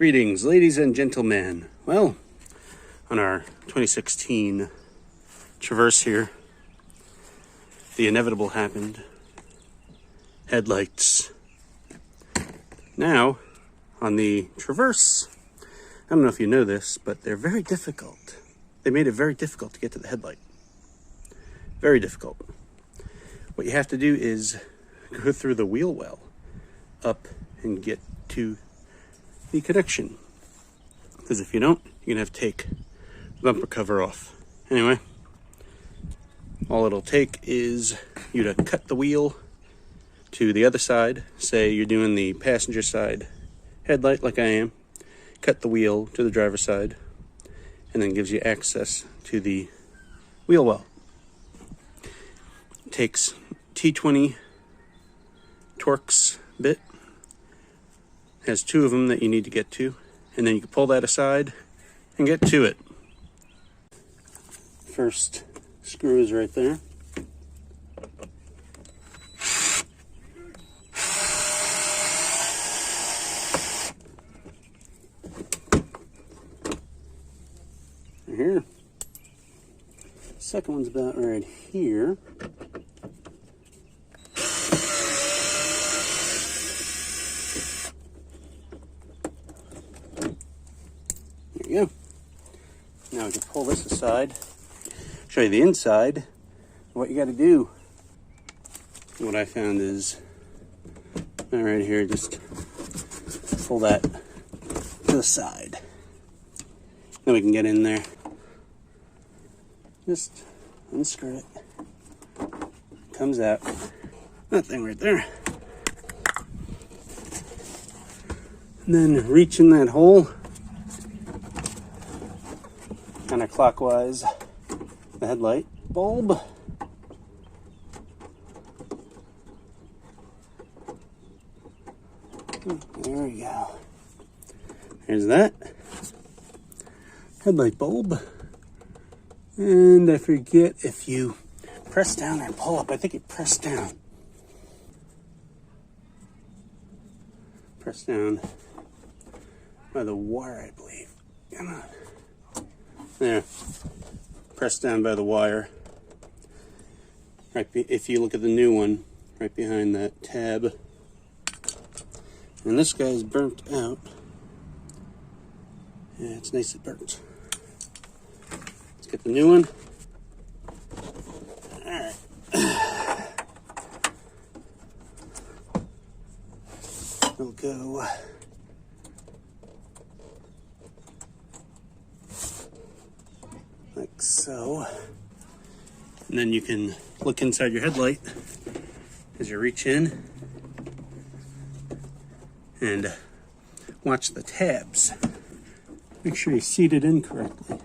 Greetings, ladies and gentlemen. Well, on our 2016 Traverse here, the inevitable happened. Headlights. Now, on the Traverse, I don't know if you know this, but they're very difficult. They made it very difficult to get to the headlight. Very difficult. What you have to do is go through the wheel well up and get to the connection, because if you don't, you're gonna have to take the bumper cover off. Anyway, all it'll take is you to cut the wheel to the other side. Say you're doing the passenger side headlight like I am, cut the wheel to the driver's side, and then gives you access to the wheel well. It takes T20 Torx bit. Has two of them that you need to get to, and then you can pull that aside and get to it. First screw is right there. Right here. Second one's about right here. There you go. Now we can pull this aside, show you the inside. What you got to do, what I found is, right here, just pull that to the side. Then we can get in there. Just unscrew it. Comes out. That thing right there. And then reach in that hole. Counterclockwise, the headlight bulb. There we go. There's that headlight bulb. And I forget if you press down or pull up. I think you press down. Press down by the wire, I believe. Come on. There, press down by the wire. Right, if you look at the new one, right behind that tab. And this guy's burnt out. Yeah, it's nicely burnt. Let's get the new one. Alright. We'll go. Like so. And then you can look inside your headlight as you reach in and watch the tabs. Make sure you seat it in correctly.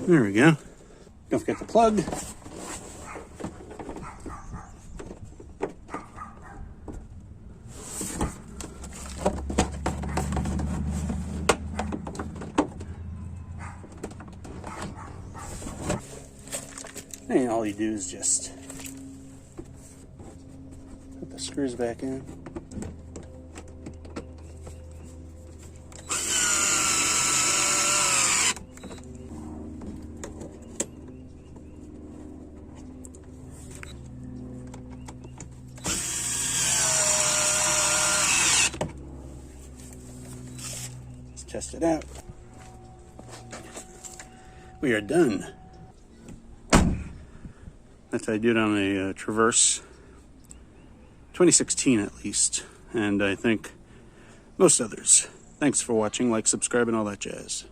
There we go. Don't forget the plug. And all you do is just put the screws back in. Let's test it out. We are done. That's how I did on a Traverse, 2016 at least, and I think most others. Thanks for watching, like, subscribe, and all that jazz.